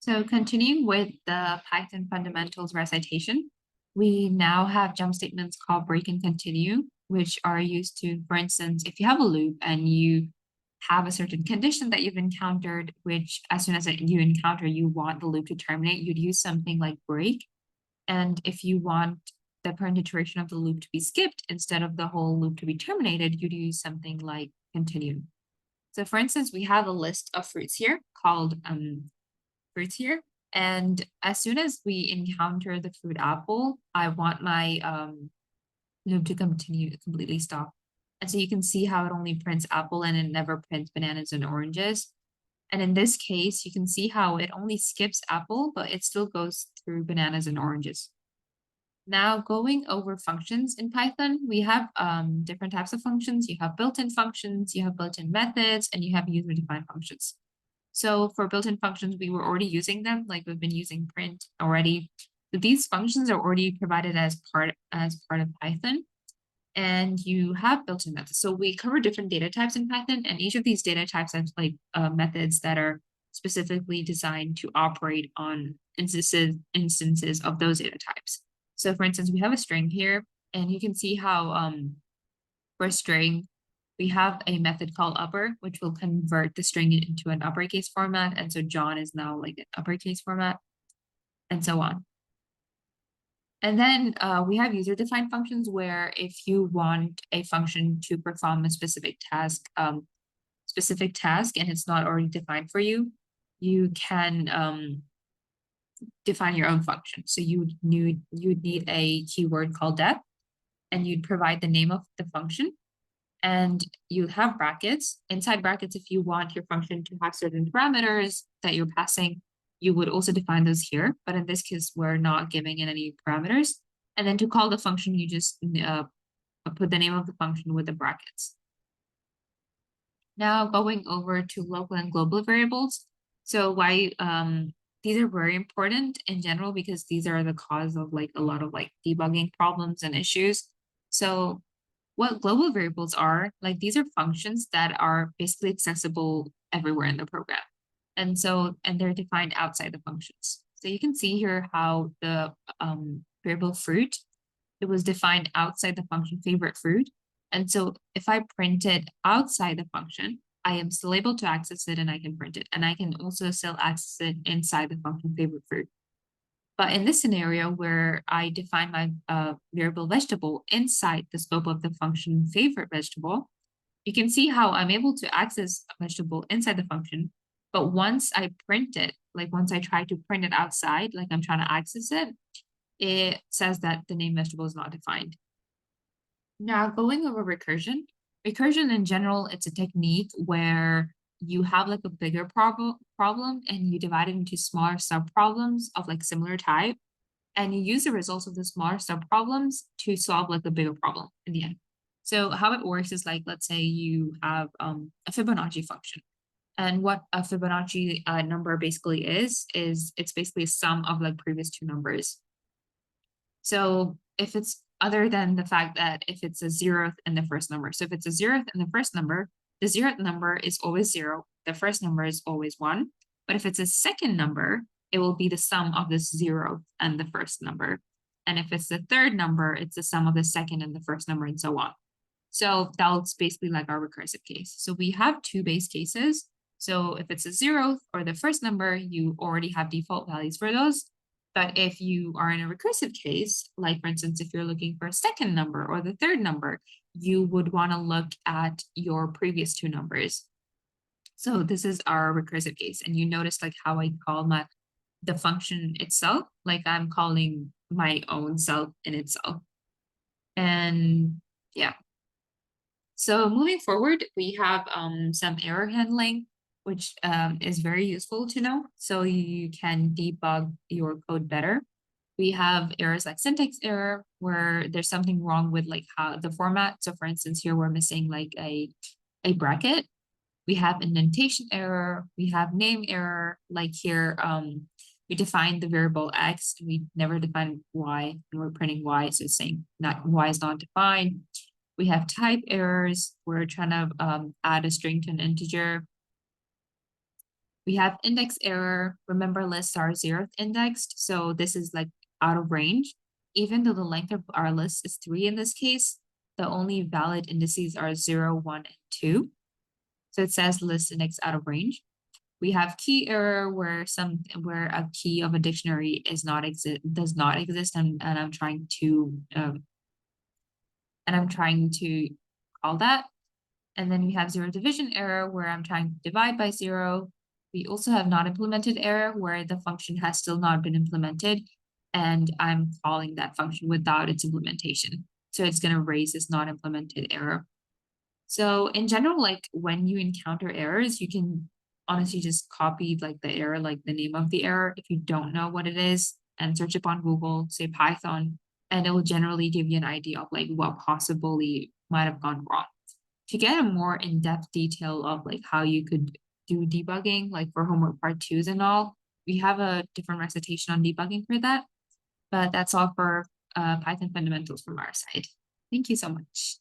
So continuing with the Python fundamentals recitation, we now have jump statements called break and continue, which are used to, for instance, if you have a loop and you have a certain condition that you've encountered, which as soon as you encounter, you want the loop to terminate, you'd use something like break. And if you want the current iteration of the loop to be skipped instead of the whole loop to be terminated, you'd use something like continue. So for instance, we have a list of fruits here called fruits here. And as soon as we encounter the fruit apple, I want my loop to continue to completely stop. And so you can see how it only prints apple and it never prints bananas and oranges. And in this case, you can see how it only skips apple, but it still goes through bananas and oranges. Now going over functions in Python, we have different types of functions. You have built-in functions, you have built-in methods, and you have user-defined functions. So for built-in functions, we were already using them, like we've been using print already. But these functions are already provided as part of Python. And you have built-in methods. So we cover different data types in Python, and each of these data types have like methods that are specifically designed to operate on instances of those data types. So for instance, we have a string here, and you can see how for a string, we have a method called upper, which will convert the string into an uppercase format. And so John is now like an uppercase format, and so on. And then we have user-defined functions where if you want a function to perform a specific task, and it's not already defined for you, you can define your own function. So you would need a keyword called def, and you'd provide the name of the function, and you have brackets. Inside brackets, if you want your function to have certain parameters that you're passing, you would also define those here. But in this case, we're not giving it any parameters. And then to call the function, you just put the name of the function with the brackets. Now going over to local and global variables. So why these are very important in general because these are the cause of like a lot of like debugging problems and issues. So what global variables are, like these are functions that are basically accessible everywhere in the program. And they're defined outside the functions. So you can see here how the variable fruit, it was defined outside the function favorite fruit. And so if I print it outside the function, I am still able to access it and I can print it. And I can also still access it inside the function favorite fruit. But in this scenario where I define my variable vegetable inside the scope of the function favorite vegetable, you can see how I'm able to access a vegetable inside the function. But once I print it, like once I try to print it outside, like I'm trying to access it, it says that the name vegetable is not defined. Now going over recursion. Recursion in general, it's a technique where you have like a bigger problem and you divide it into smaller subproblems of like similar type. And you use the results of the smaller subproblems to solve like the bigger problem in the end. So how it works is like, let's say you have a Fibonacci function. And what a Fibonacci number basically is it's basically a sum of like previous two numbers. So if it's other than the fact that if it's a zeroth in the first number. So if it's a zeroth in the first number, the zeroth number is always zero. The first number is always one. But if it's a second number, it will be the sum of the zeroth and the first number. And if it's the third number, it's the sum of the second and the first number and so on. So that's basically like our recursive case. So we have two base cases. So if it's a zeroth or the first number, you already have default values for those. But if you are in a recursive case, like for instance, if you're looking for a second number or the third number, you would want to look at your previous two numbers. So this is our recursive case. And you notice like how I call the function itself, like I'm calling my own self in itself. And yeah. So moving forward, we have some error handling, which is very useful to know. So you can debug your code better. We have errors like syntax error, where there's something wrong with like how the format. So for instance, here we're missing like a bracket. We have indentation error. We have name error. Like here, we define the variable x. We never define y, and we're printing y. So it's saying not y is not defined. We have type errors. We're trying to add a string to an integer. We have index error. Remember, lists are zeroth indexed, so this is like out of range. Even though the length of our list is 3 in this case, the only valid indices are 0, 1, and 2. So it says list index out of range. We have key error where a key of a dictionary does not exist, and I'm trying to call that. And then we have zero division error where I'm trying to divide by 0. We also have not implemented error where the function has still not been implemented, and I'm calling that function without its implementation. So it's going to raise this not implemented error. So in general, like when you encounter errors, you can honestly just copy like the error, like the name of the error if you don't know what it is, and search up on Google, say Python, and it will generally give you an idea of like what possibly might have gone wrong. To get a more in-depth detail of like how you could do debugging, like for homework part twos and all, we have a different recitation on debugging for that. But that's all for Python fundamentals from our side. Thank you so much.